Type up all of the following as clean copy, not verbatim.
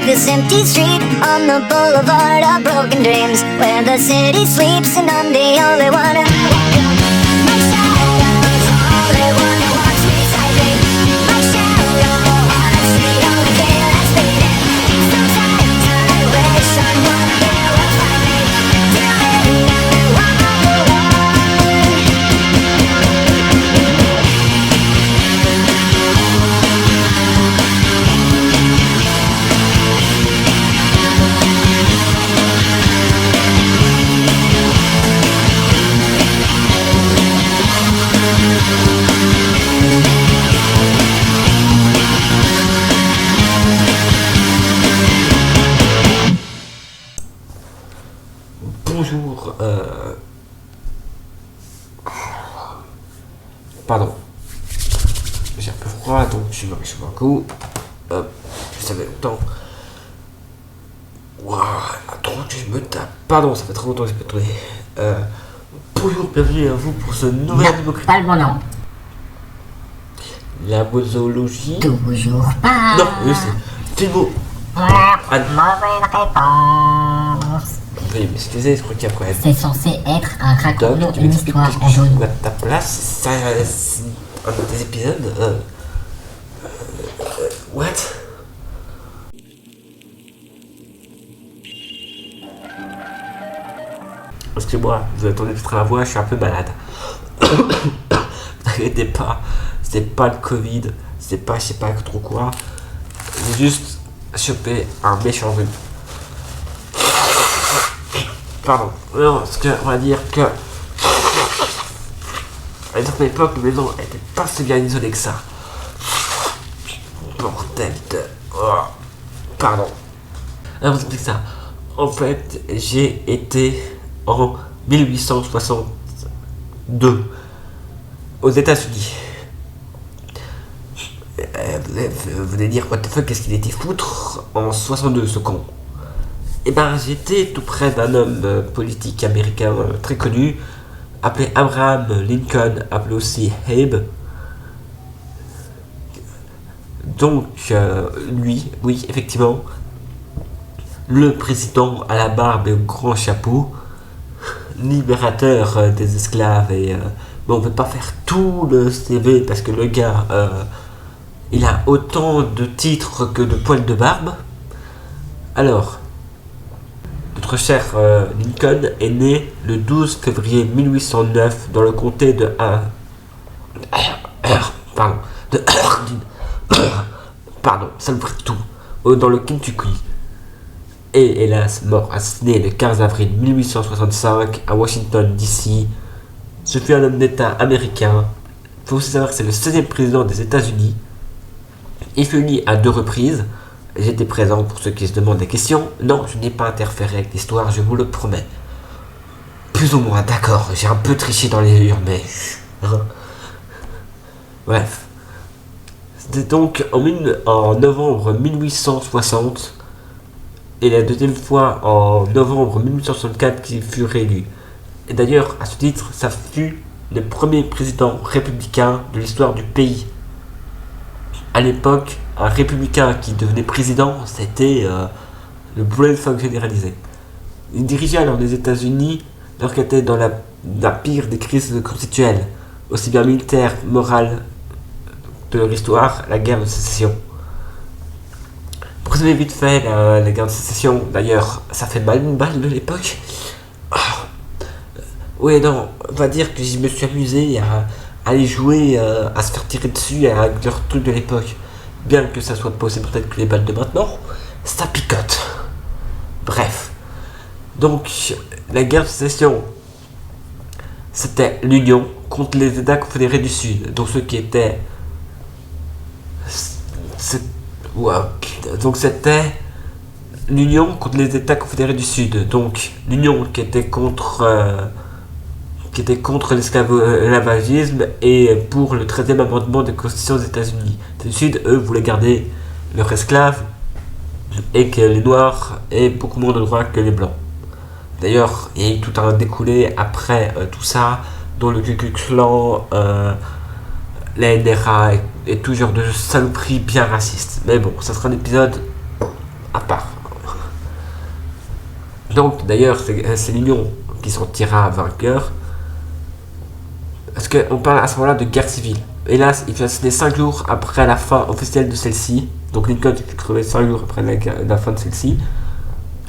this empty street on the boulevard of broken dreams, where the city sleeps and I'm the only one who woke up. My shadow's only one who wants me tightly. My shadow haunts the only thing that's beating. Sometimes I wish someone there would find me. Tell me now I'm the one. Bonjour, pardon, j'ai un peu froid donc je vais un coup. Ça fait longtemps. Waouh, la drogue que je me tape. Pardon, ça fait trop longtemps que je peux tourner. Bonjour, bienvenue à vous pour ce nouvel Non, pas le bon nom. La bosologie. Toujours pas. Non, oui, c'est le mot. Mauvaise réponse. Veuillez m'excuser, je crois qu'après. C'est censé être un raconte Donc, tu une m'expliques histoire qu'est-ce en que je jaune. trouve à ta place. Ça, c'est un des épisodes. What? Excusez-moi, vous attendez peut-être ma voix, je suis un peu malade. N'inquiétez pas, c'est pas le Covid, c'est pas je sais pas trop quoi. J'ai juste chopé un méchant rhume. Pardon, non, parce que on va dire que à une certaine époque, les maisons n'étaient pas si bien isolées que ça. Bordel de... Oh. Pardon. Alors, vous explique ça. En fait, j'ai été en 1862 aux États-Unis. Vous allez dire, what the fuck, qu'est-ce qu'il était foutre en 62, ce con? Eh ben, j'étais tout près d'un homme politique américain très connu, appelé Abraham Lincoln, appelé aussi Abe. Donc, lui, oui, effectivement, le président à la barbe et au grand chapeau, libérateur des esclaves. Et bon, on ne peut pas faire tout le CV parce que le gars, il a autant de titres que de poils de barbe. Alors, notre cher Lincoln est né le 12 février 1809 dans le comté de pardon, ça me prie tout, dans le Kentucky. Et hélas, mort assassiné le 15 avril 1865 à Washington DC. Ce fut un homme d'État américain. Il faut aussi savoir que c'est le 16e président des États-Unis. Il fut élu à 2 reprises. J'étais présent pour ceux qui se demandent des questions. Non, je n'ai pas interféré avec l'histoire, je vous le promets. Plus ou moins, d'accord, j'ai un peu triché dans les murs, mais... Bref. C'était donc en novembre 1860 et la deuxième fois en novembre 1864 qu'il fut réélu. Et d'ailleurs, à ce titre, ça fut le premier président républicain de l'histoire du pays. À l'époque, un républicain qui devenait président, c'était le brain fog généralisé. Il dirigeait alors les États-Unis alors qu'il était dans la pire des crises constitutionnelles, aussi bien militaire, morale de l'histoire, la guerre de sécession. Pour résumer vite fait la guerre de sécession, d'ailleurs, ça fait mal une balle de l'époque. Oui, non, on va dire que je me suis amusé à aller jouer, à se faire tirer dessus avec leurs trucs de l'époque. Bien que ça soit pas aussi peut-être que les balles de maintenant, ça picote. Bref. Donc, la guerre de sécession, c'était l'Union contre les États confédérés du Sud. Donc, ceux qui étaient... Donc, c'était l'Union contre les États confédérés du Sud. Donc, l'Union qui était contre l'esclavagisme et pour le 13e amendement de la Constitution des États-Unis. Du Sud, eux, voulaient garder leurs esclaves et que les Noirs aient beaucoup moins de droits que les Blancs. D'ailleurs, il y a eu tout un découlé après tout ça, dont le Ku Klux Klan, la NRA et tout genre de saloperies bien racistes. Mais bon, ça sera un épisode à part. Donc d'ailleurs c'est l'Union qui sortira vainqueur. Parce qu'on parle à ce moment-là de guerre civile. Hélas, il fut assassiné 5 jours après la fin officielle de celle-ci. Donc Lincoln fut crevé 5 jours après la fin de celle-ci.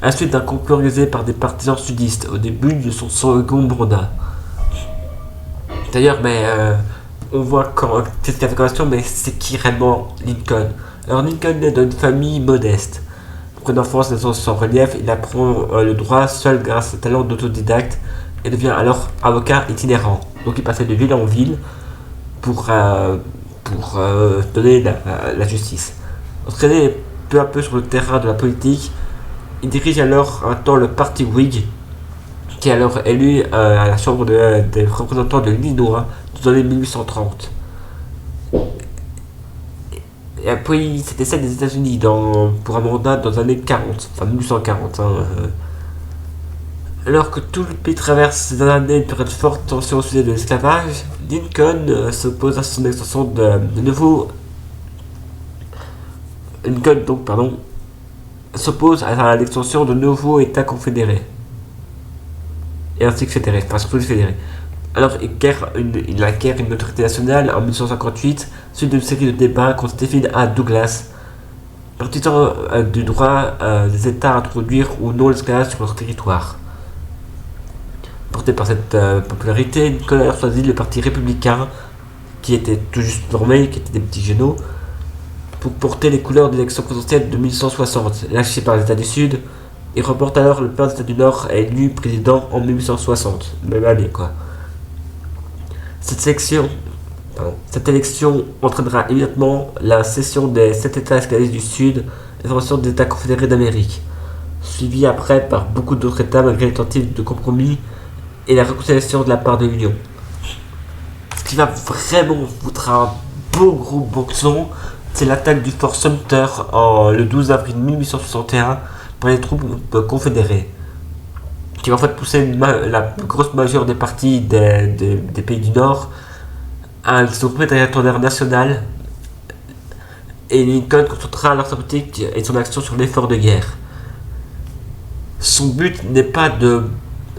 À la suite d'un complot organisé par des partisans sudistes au début de son second mandat. D'ailleurs, on voit qu'est-ce qu'il a fait comme question, mais c'est qui réellement Lincoln? Alors Lincoln est d'une famille modeste. Après une enfance sans relief, il apprend le droit seul grâce à un talent d'autodidacte et devient alors avocat itinérant. Donc il passait de ville en ville pour donner la justice. Entraîné peu à peu sur le terrain de la politique, il dirige alors un temps le parti Whig, qui est alors élu à la Chambre des représentants de l'Illinois dans les années 1830. Et puis il s'est essayé des États-Unis pour un mandat dans les années 40, enfin 1840. Alors que tout le pays traverse ces années de forte tension au sujet de l'esclavage, Lincoln s'oppose à son extension de nouveau. Lincoln s'oppose à l'extension de nouveaux États confédérés. Et ainsi que fédérés, enfin surtout les fédérés. Alors il acquiert une autorité nationale en 1858, suite d'une série de débats contre Stephen A. Douglas, partisan du droit des États à introduire ou non l'esclavage sur leur territoire. Porté par cette popularité, Lincoln a choisi le parti républicain, qui était tout juste formé, qui était des petits génaux, pour porter les couleurs de l'élection présidentielle de 1860, lâchée par les États du Sud. Il remporte alors le père des États du Nord et est élu président en 1860, même année quoi. Cette élection entraînera immédiatement la cession des 7 États esclavistes du Sud et la formation des États confédérés d'Amérique, suivi après par beaucoup d'autres États malgré les tentatives de compromis et la réconciliation de la part de l'Union. Ce qui va vraiment foutre un beau gros boxon, c'est l'attaque du fort Sumter le 12 avril 1861 par les troupes confédérées, qui va en fait pousser la grosse majeure des partis des pays du Nord à se retrouver derrière le tonnerre national, et Lincoln concentrera alors sa politique et son action sur l'effort de guerre. Son but n'est pas de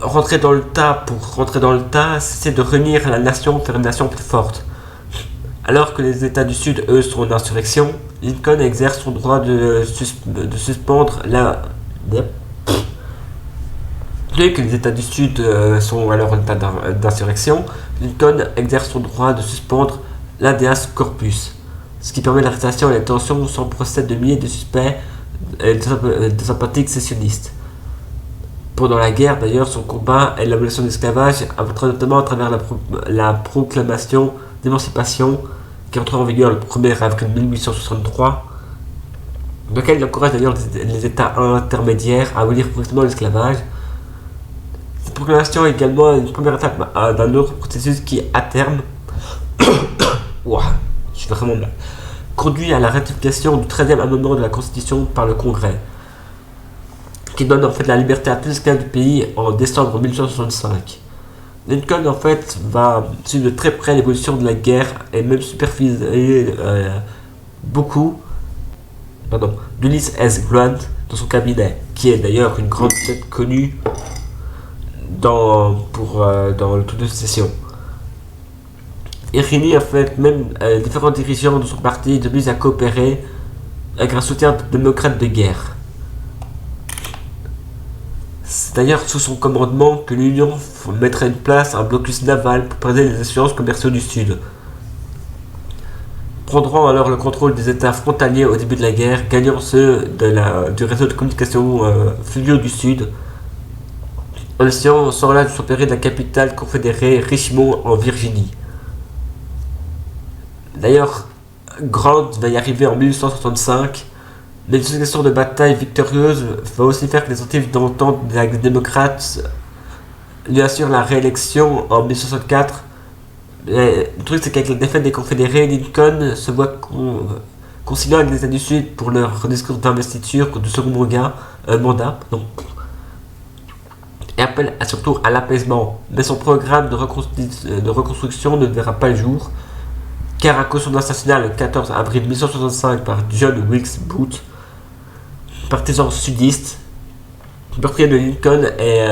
rentrer dans le tas pour rentrer dans le tas, c'est de réunir la nation, faire une nation plus forte. Alors que les États du Sud, eux, sont en insurrection, Lincoln exerce son droit de suspendre la... Dès que les États du Sud sont alors en état d'insurrection, Lincoln exerce son droit de suspendre l'habeas corpus, ce qui permet l'arrestation et la détention sans procès de milliers de suspects et de sympathiques sécessionnistes. Pendant la guerre, d'ailleurs, son combat et l'abolition de l'esclavage avancera notamment à travers la proclamation d'émancipation qui entre en vigueur le 1er avril 1863, dans laquelle il encourage d'ailleurs les États intermédiaires à abolir progressivement l'esclavage. Cette proclamation est également une première étape d'un autre processus qui, à terme, je suis vraiment mal, conduit à la ratification du 13e amendement de la Constitution par le Congrès, qui donne en fait la liberté à tous les esclaves du pays en décembre 1865. Lincoln en fait va suivre de très près l'évolution de la guerre et même superviser beaucoup d'Ulysses S. Grant dans son cabinet, qui est d'ailleurs une grande tête connue dans le tour de sécession. Il réunit en fait même différents dirigeants de son parti de mise à coopérer avec un soutien démocrate de guerre. C'est d'ailleurs sous son commandement que l'Union mettrait en place un blocus naval pour briser les échanges commerciaux du Sud. Prendront alors le contrôle des États frontaliers au début de la guerre, gagnant ceux du réseau de communication fluviaux du Sud, en essayant sans relâche de s'opérer de la capitale confédérée Richmond en Virginie. D'ailleurs, Grant va y arriver en 1865, mais une succession de batailles victorieuses va aussi faire que les tentatives d'entente avec les démocrates lui assurent la réélection en 1864. Le truc, c'est qu'avec la défaite des confédérés, Lincoln se voit conciliant avec les États du Sud pour leur discours d'investiture de second mandat, et appelle surtout à l'apaisement. Mais son programme de reconstruction ne verra pas le jour, car à cause de son assassinat le 14 avril 1865 par John Wilkes Booth, partisan sudiste. Le meurtrier de Lincoln est...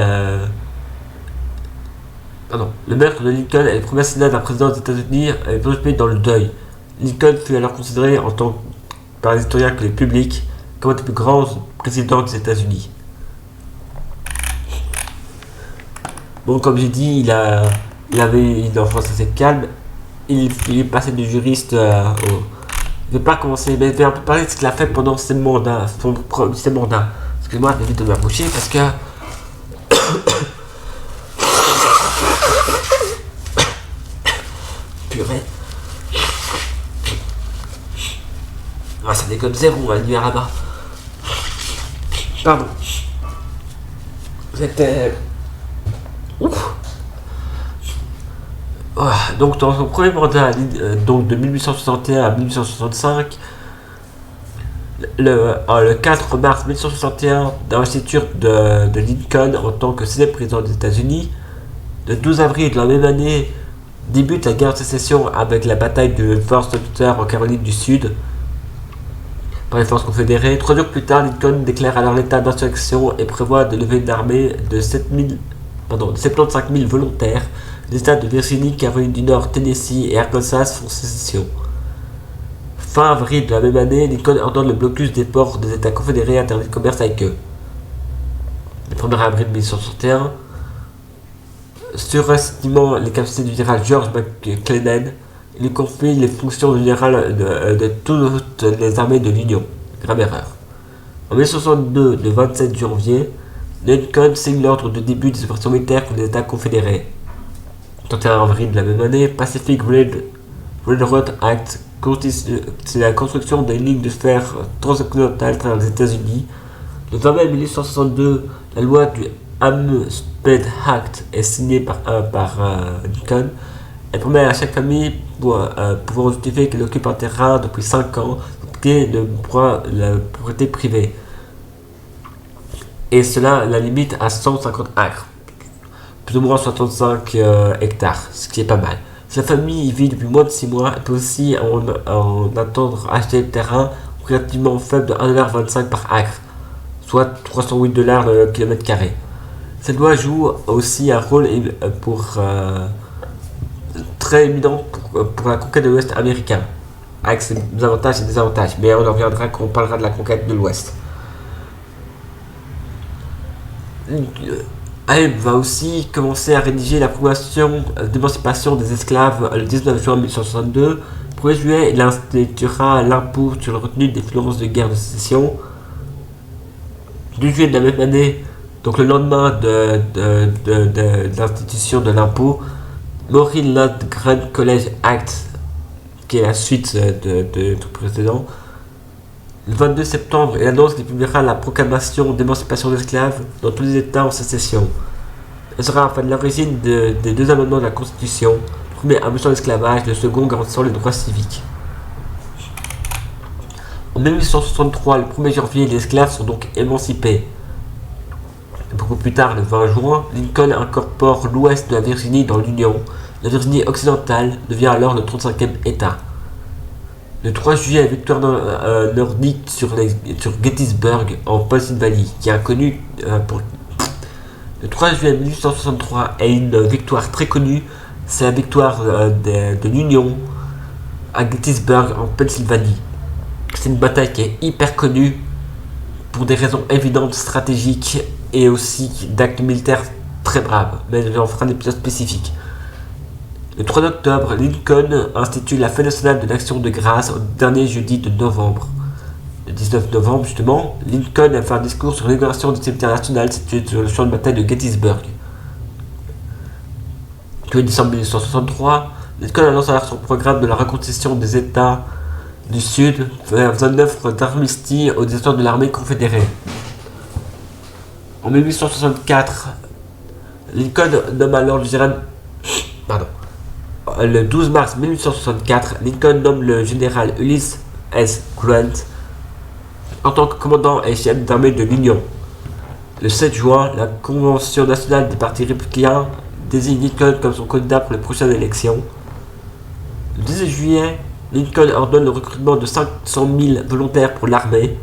Le meurtre de Lincoln est le premier assassinat d'un président des États-Unis et plonge le pays dans le deuil. Lincoln fut alors considéré en tant par les historiens que les publics comme un des plus grands présidents des États-Unis. Bon, comme j'ai dit, il avait une enfance assez calme. Il est passé de juriste je vais pas commencer, mais je vais un peu parler de ce qu'il a fait pendant ses mandats. Excuse-moi, j'évite de m'approcher parce que... Purée. Ah, ça déconne zéro, l'hiver là-bas. Pardon. C'était... Ouf. Donc dans son premier mandat, donc de 1861 à 1865, le 4 mars 1861, dans l'investiture de Lincoln en tant que 6e président des États-Unis, le 12 avril de la même année, débute la guerre de sécession avec la bataille de Fort Sumter en Caroline du Sud par les forces confédérées. 3 jours plus tard, Lincoln déclare alors l'état d'insurrection et prévoit de lever une armée de 75 000 volontaires. Les États de Virginie, Caroline du Nord, Tennessee et Arkansas font sécession. Fin avril de la même année, Lincoln ordonne le blocus des ports des États confédérés et interdit le commerce avec eux. Le 1er avril 1861, surestimant les capacités du général George McClellan, il lui confie les fonctions de général de toutes les armées de l'Union. Grave erreur. En 1862, le 27 janvier, Lincoln signe l'ordre de début des opérations militaires contre les États confédérés. 31 avril de la même année, Pacific Railroad Act, c'est la construction des lignes de fer transcontinentales à travers les États-Unis. Le 20 mai 1862, la loi du Homestead Act est signée par Lincoln. Elle permet à chaque famille pouvant justifier qu'elle occupe un terrain depuis 5 ans de la propriété privée. Et cela la limite à 150 acres. Plus ou moins 65 hectares, ce qui est pas mal. Si la famille y vit depuis moins de 6 mois, elle peut aussi en attendre acheter le terrain relativement faible de 1,25$ par acre, soit $308 le kilomètre carré. Cette loi joue aussi un rôle très évident pour la conquête de l'Ouest américain, avec ses avantages et désavantages, mais on en reviendra quand on parlera de la conquête de l'Ouest. Elle va aussi commencer à rédiger la proclamation d'émancipation des esclaves le 19 juin 1862. Le 1er juillet, il instituera l'impôt sur le retenu des finances de guerre de sécession. Le 2 juillet de la même année, donc le lendemain de l'institution de l'impôt, Maury Lundgren College Act, qui est la suite du précédent. Le 22 septembre, il annonce qu'il publiera la proclamation d'émancipation des esclaves dans tous les États en sécession. Elle sera en fait l'origine des 2 amendements de la Constitution, le premier aboutissant l'esclavage, le second garantissant les droits civiques. En 1863, le 1er janvier, les esclaves sont donc émancipés. Beaucoup plus tard, le 20 juin, Lincoln incorpore l'ouest de la Virginie dans l'Union. La Virginie occidentale devient alors le 35e État. Le 3 juillet, victoire nordique sur Gettysburg en Pennsylvanie, qui est inconnue pour... Le 3 juillet 1863 est une victoire très connue, c'est la victoire de l'Union à Gettysburg en Pennsylvanie. C'est une bataille qui est hyper connue pour des raisons évidentes, stratégiques et aussi d'actes militaires très braves, mais j'en ferai un épisode spécifique. Le 3 octobre, Lincoln institue la Fête nationale de l'Action de grâce au dernier jeudi de novembre. Le 19 novembre, justement, Lincoln a fait un discours sur l'inauguration du cimetière national situé sur le champ de bataille de Gettysburg. Le 2 décembre 1863, Lincoln annonce alors son programme de la reconstitution des États du Sud, faisant une offre d'armistice aux dirigeants de l'armée confédérée. En 1864, Lincoln nomme alors le général... Le 12 mars 1864, Lincoln nomme le général Ulysses S. Grant en tant que commandant et chef d'armée de l'Union. Le 7 juin, la Convention nationale des partis républicains désigne Lincoln comme son candidat pour les prochaines élections. Le 18 juillet, Lincoln ordonne le recrutement de 500 000 volontaires pour l'armée.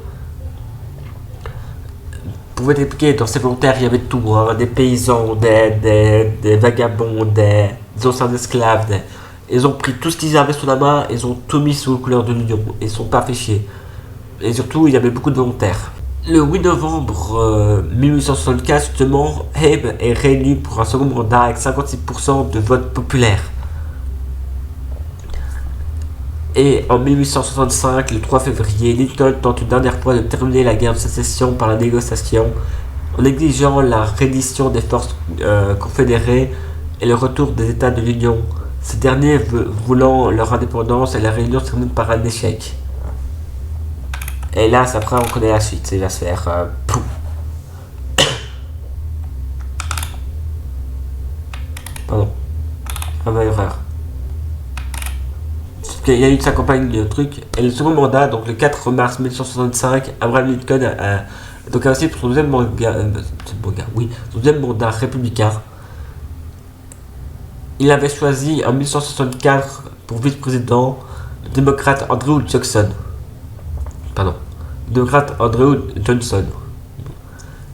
pouvez t'expliquer, dans ces volontaires, il y avait tout, hein, des paysans, des vagabonds, des anciens esclaves. Ils ont pris tout ce qu'ils avaient sous la main, ils ont tout mis sous la couleur de l'Union. Ils sont pas fait chier. Et surtout, il y avait beaucoup de volontaires. Le 8 novembre 1864, justement, Abe est réélu pour un second mandat avec 56% de vote populaire. Et en 1865, le 3 février, Lincoln tente une dernière fois de terminer la guerre de sécession par la négociation, en exigeant la reddition des forces confédérées et le retour des États de l'Union, ces derniers voulant leur indépendance, et la réunion se termine par un échec. Et là, après, on connaît la suite. Il va se faire... Pardon. Erreur. Il y a eu sa campagne de truc. Et le second mandat, donc le 4 mars 1965, Abraham Lincoln a donc aussi pour son deuxième mandat républicain. Il avait choisi en 1964 pour vice-président le démocrate Andrew Johnson.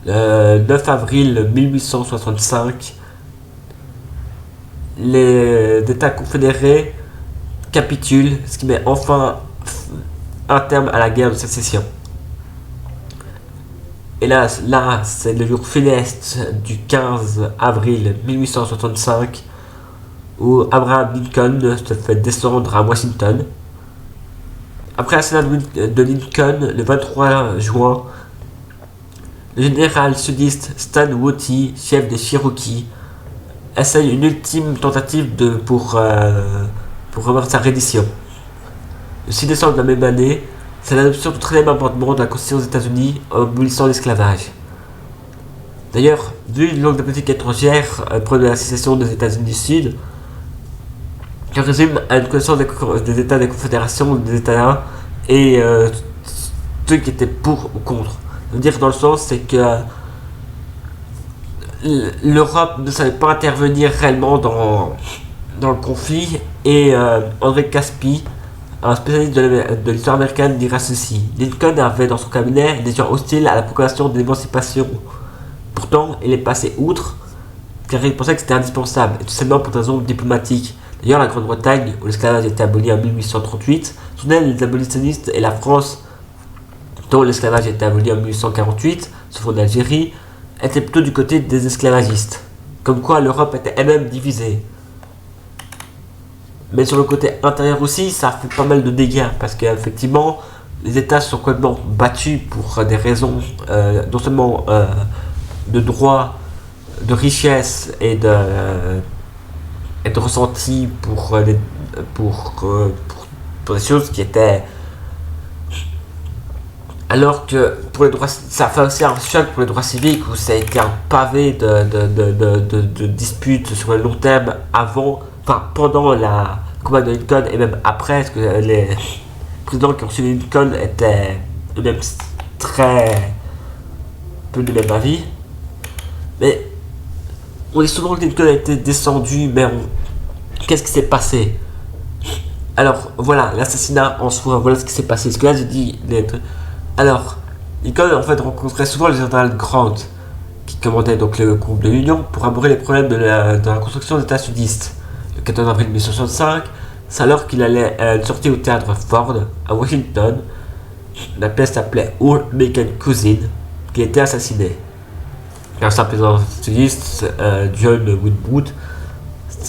Le 9 avril 1865, les États confédérés capitulent, ce qui met enfin un terme à la guerre de sécession. Et là c'est le jour funeste du 15 avril 1865 où Abraham Lincoln se fait descendre à Washington. Après l'assassinat de Lincoln, le 23 juin, le général sudiste Stan Woody, chef des Cherokees, essaye une ultime tentative pour avoir sa reddition. Le 6 décembre de la même année, c'est l'adoption du 13e amendement de la Constitution des États-Unis en abolissant l'esclavage. D'ailleurs, vu l'angle de la politique étrangère, preuve de la sécession des États-Unis du Sud, je résume à une connaissance des États des Confédérations, des États et ceux qui étaient pour ou contre. Je veux dire, dans le sens, c'est que l'Europe ne savait pas intervenir réellement dans le conflit, et André Caspi, un spécialiste de l'histoire américaine, dira ceci: Lincoln avait dans son cabinet des gens hostiles à la proclamation de l'émancipation. Pourtant, il est passé outre car il pensait que c'était indispensable, et tout simplement pour des raisons diplomatiques. D'ailleurs, la Grande-Bretagne, où l'esclavage a été aboli en 1838, soutenait les abolitionnistes, et la France, dont l'esclavage a été aboli en 1848, sauf en Algérie, était plutôt du côté des esclavagistes. Comme quoi l'Europe était elle-même divisée. Mais sur le côté intérieur aussi, ça fait pas mal de dégâts, parce qu'effectivement, les États se sont complètement battus pour des raisons non seulement de droit, de richesse et de ressenti pour des choses qui étaient... Alors que pour les droits, ça fait aussi un choc pour les droits civiques, où ça a été un pavé de disputes sur le long terme pendant la combat de Lincoln, et même après, parce que les présidents qui ont suivi Lincoln étaient eux-mêmes très peu de même avis. Mais on dit souvent que Lincoln a été descendu, mais qu'est-ce qui s'est passé? Alors voilà, l'assassinat en soi, voilà ce qui s'est passé. Parce que là j'ai dit... Alors, Lincoln en fait rencontrait souvent le général Grant, qui commandait donc le groupe de l'Union, pour aborder les problèmes de la construction des États sudistes. Le 14 avril 1965, c'est alors qu'il allait sortir au théâtre Ford à Washington. La pièce s'appelait All American Cousin, qui a été assassiné. Un certain président sudiste, John Woodward,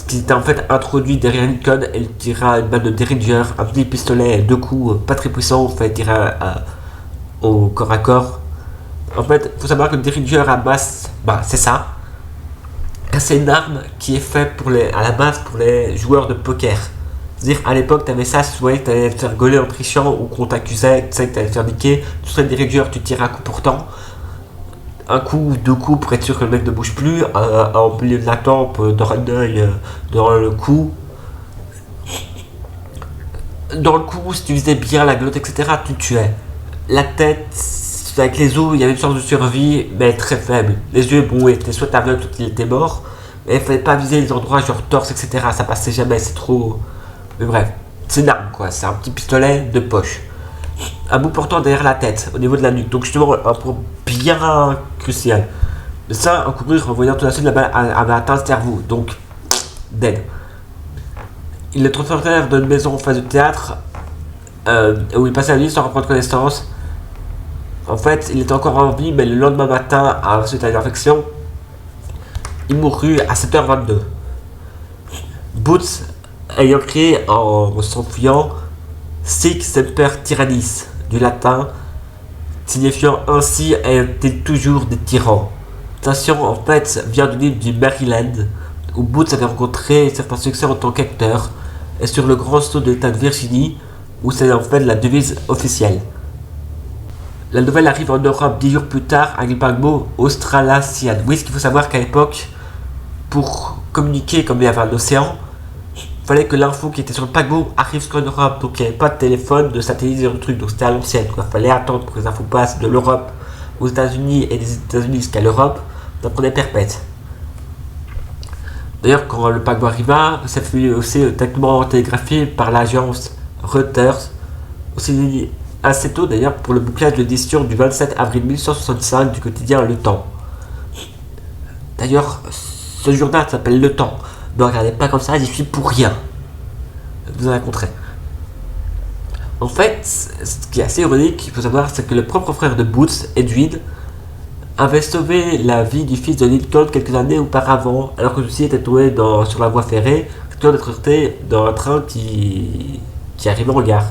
qui était en fait introduit derrière Lincoln, et il tira une balle de Derringer, un petit pistolet, 2 coups, pas très puissant, fait tirer au corps à corps. En fait, il faut savoir que le Derringer à base, c'est ça. C'est une arme qui est faite à la base pour les joueurs de poker. C'est-à-dire, à l'époque, tu avais ça, si tu voyais que tu allais te faire gauler en trichant, ou qu'on t'accusait, tu sais que tu allais te faire niquer, tu serais le Derringer, tu tires un coup portant. Un coup ou 2 coups pour être sûr que le mec ne bouge plus, en milieu de la tempe, dans un œil, dans le cou. Dans le cou, si tu visais bien la glotte, etc., tu tuais. La tête, avec les os, il y avait une chance de survie, mais très faible. Les yeux, bon, étaient soit aveugles, soit il était mort. Mais il fallait pas viser les endroits genre torse, etc. Ça passait jamais, c'est trop... Mais bref, c'est une arme, quoi. C'est un petit pistolet de poche. un bout portant derrière la tête, au niveau de la nuque. Donc justement, un point bien crucial. Mais ça, un coureur en voyant tout la suite, la balle avait atteint le cerveau. Donc, dead. Il le transportèrent dans une maison en face du théâtre, où il passait la nuit sans reprendre connaissance. En fait, il était encore en vie, mais le lendemain matin, suite à une infection, il mourut à 7h22. Boots ayant crié en s'enfuyant Sic semper tyrannis, du latin, signifiant ainsi était toujours des tyrans. Station en fait vient de l'île du Maryland, où Boots avait rencontré certains succès en tant qu'acteur, et sur le grand saut de l'État de Virginie, où c'est en fait la devise officielle. La nouvelle arrive en Europe 10 jours plus tard avec le paquebot Australasian. Oui, ce qu'il faut savoir qu'à l'époque, pour communiquer comme il y avait un océan, il fallait que l'info qui était sur le paquebot arrive jusqu'en Europe. Donc il n'y avait pas de téléphone, de satellite, de truc. Donc c'était à l'ancienne. Il fallait attendre que les infos passent de l'Europe aux États-Unis et des États-Unis jusqu'à l'Europe. Ça prenait perpète. D'ailleurs, quand le paquebot arriva, ça fut aussi directement télégraphié par l'agence Reuters. Aussi assez tôt d'ailleurs pour le bouclage de l'édition du 27 avril 1865 du quotidien Le Temps. D'ailleurs, ce journal s'appelle Le Temps. Ne regardez pas comme ça, j'y suis pour rien. Vous en raconterez. En fait, ce qui est assez ironique, il faut savoir, c'est que le propre frère de Boots, Edwin, avait sauvé la vie du fils de Lincoln quelques années auparavant, alors que celui-ci était tombé sur la voie ferrée, d'être heurté dans un train qui arrivait en gare.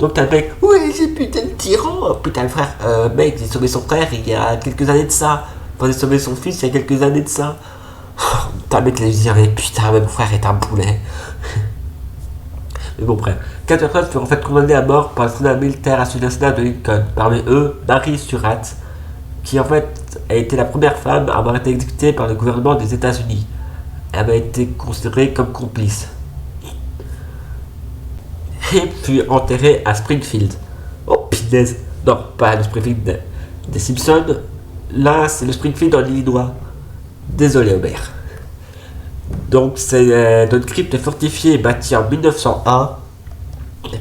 Donc t'as le mec, ouais, c'est putain de tyran. Putain, le frère, mec, j'ai sauvé son frère il y a quelques années de ça. Enfin, j'ai sauvé son fils il y a quelques années de ça. T'as le mec qui dirait, putain, mon frère est un poulet. Mais bon, bref. 4 personnes furent en fait condamnées à mort par le tribunal militaire à suite de Lincoln. Parmi eux, Mary Surratt, qui en fait a été la première femme à avoir été exécutée par le gouvernement des États-Unis. Elle avait été considérée comme complice. Et fut enterré à Springfield. Oh punaise. Non, pas le Springfield des Simpsons. Là, c'est le Springfield en Illinois. Désolé, Homer. Donc, c'est notre crypte fortifiée bâtie en 1901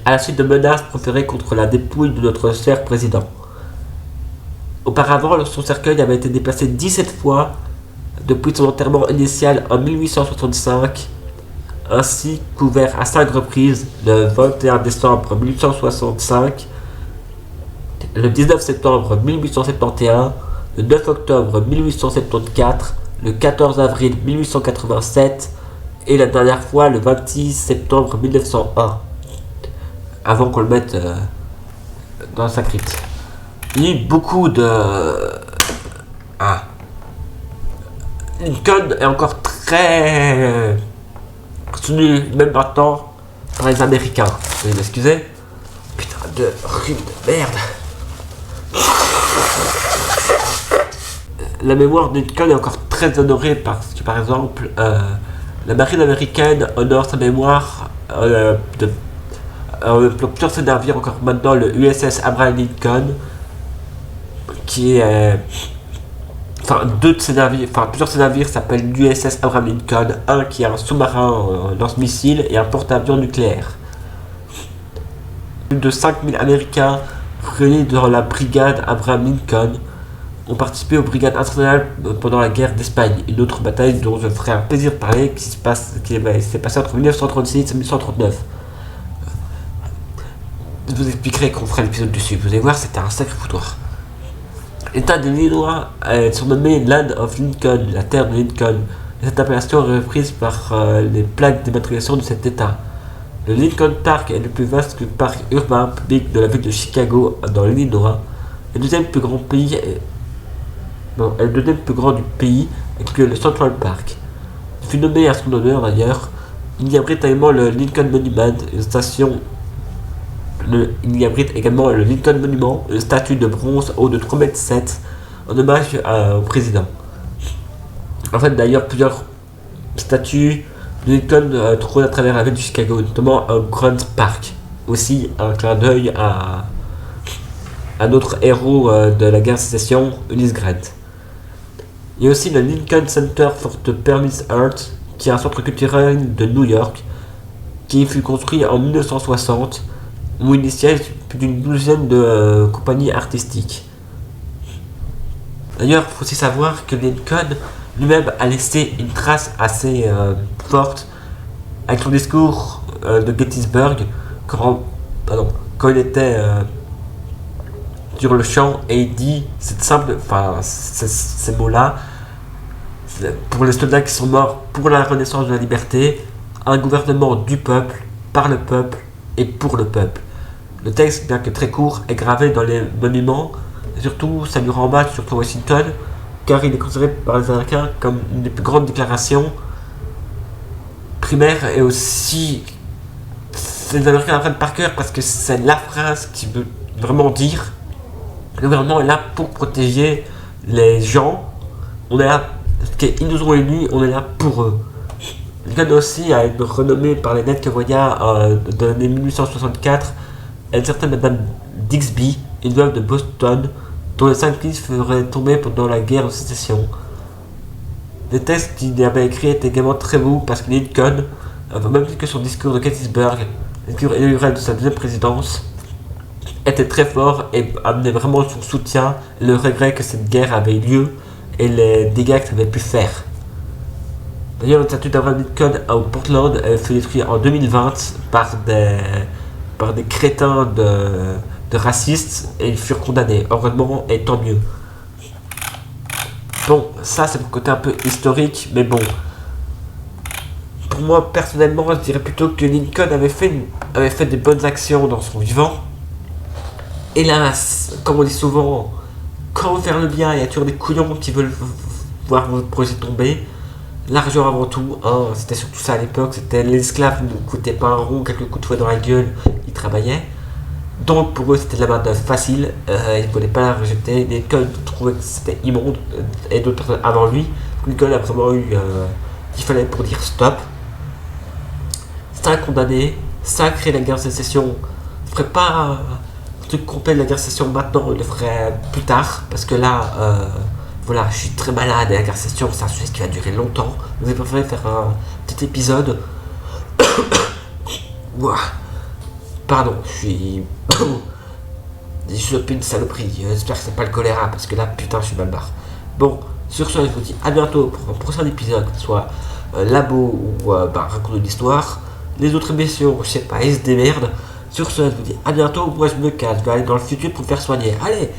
à la suite de menaces proférées contre la dépouille de notre cher président. Auparavant, son cercueil avait été déplacé 17 fois depuis son enterrement initial en 1865, ainsi couvert à 5 reprises le 21 décembre 1865, le 19 septembre 1871, le 9 octobre 1874, le 14 avril 1887 et la dernière fois le 26 septembre 1901, avant qu'on le mette dans sa crypte. Il y a eu beaucoup de... Lincoln est encore très soutenu, même maintenant, par les Américains. Veuillez m'excuser. Putain de rhume de merde. La mémoire de Lincoln est encore très honorée parce que, par exemple, la marine américaine honore sa mémoire plusieurs de ses navires, encore maintenant le USS Abraham Lincoln, qui est... plusieurs de ces navires s'appellent l'USS Abraham Lincoln, un qui est un sous-marin lance-missile et un porte-avions nucléaire. Plus de 5000 Américains réunis dans la brigade Abraham Lincoln ont participé aux brigades internationales pendant la guerre d'Espagne, une autre bataille dont je ferai un plaisir de parler, qui s'est passée entre 1936 et 1939. Je vous expliquerai qu'on fera l'épisode dessus, vous allez voir, c'était un sacré foutoir. L'État de l'Illinois est surnommé Land of Lincoln, la terre de Lincoln. Cette appellation est reprise par les plaques d'immatriculation de cet État. Le Lincoln Park est le plus vaste parc urbain public de la ville de Chicago, dans l'Illinois. Le deuxième plus grand du pays avec le Central Park. Il fut nommé à son honneur d'ailleurs. Il y abrite également le Lincoln Monument, une station. Il y abrite également le Lincoln Monument, une statue de bronze haut de 3,7 m en hommage au président. En fait, d'ailleurs, plusieurs statues de Lincoln trônent à travers la ville de Chicago, notamment un Grand Park. Aussi, un clin d'œil à notre héros de la guerre de sécession, Ulysse Grant. Il y a aussi le Lincoln Center for the Performing Arts, qui est un centre culturel de New York, qui fut construit en 1960, où il y siège plus d'une douzaine de compagnies artistiques. D'ailleurs, il faut aussi savoir que Lincoln lui-même a laissé une trace assez forte avec son discours de Gettysburg quand il était sur le champ et il dit ces mots-là pour les soldats qui sont morts pour la renaissance de la liberté, un gouvernement du peuple, par le peuple et pour le peuple. Le texte, bien que très court, est gravé dans les monuments. Et surtout, ça lui rend hommage sur Washington, car il est considéré par les Américains comme une des plus grandes déclarations primaires et aussi les Américains apprennent par cœur parce que c'est la phrase qui veut vraiment dire le gouvernement est là pour protéger les gens, ils nous ont élus, on est là pour eux. Lincoln aussi a une renommée par les lettres que voya de l'année 1864 à une certaine Madame Dixby, une veuve de Boston, dont les Saint-Louis feraient tomber pendant la guerre de sécession. Les textes qu'il avait écrits étaient également très beaux parce que Lincoln, même que son discours de Gettysburg, le discours inaugural de sa deuxième présidence, était très fort et amenait vraiment son soutien et le regret que cette guerre avait eu lieu et les dégâts que ça avait pu faire. D'ailleurs, le statut d'Abraham Lincoln à Portland fut détruit en 2020 par des crétins de racistes et ils furent condamnés, heureusement, et tant mieux. Bon, ça c'est le côté un peu historique, mais bon. Pour moi, personnellement, je dirais plutôt que Lincoln avait fait des bonnes actions dans son vivant. Hélas, comme on dit souvent, quand on veut faire le bien, il y a toujours des couillons qui veulent voir votre projet tomber. L'argent avant tout, hein, c'était surtout ça à l'époque, c'était l'esclave ne coûtait pas un rond, quelques coups de fouet dans la gueule, ils travaillaient. Donc pour eux c'était de la main d'œuvre facile, ils ne voulaient pas la rejeter. Lincoln trouvait que c'était immonde, et d'autres avant lui. Lincoln a vraiment eu qu'il fallait pour dire stop. Ça a condamné, ça a créé la guerre de sécession. On ne ferait pas un truc complet de la guerre de sécession maintenant, on le ferait plus tard, parce que là, voilà, je suis très malade et la guerre de sécession, c'est un sujet qui va durer longtemps. Vous avez préféré faire un petit épisode. Ouah. Pardon, je suis plus une saloperie. J'espère que c'est pas le choléra parce que là, putain, je suis mal barre. Bon, sur ce, je vous dis à bientôt pour un prochain épisode, que ce soit Labo ou raconte de l'histoire. Les autres émissions, je sais pas, ils se démerdent. Sur ce, je vous dis à bientôt. Moi, je me casse. Je vais aller dans le futur pour me faire soigner. Allez!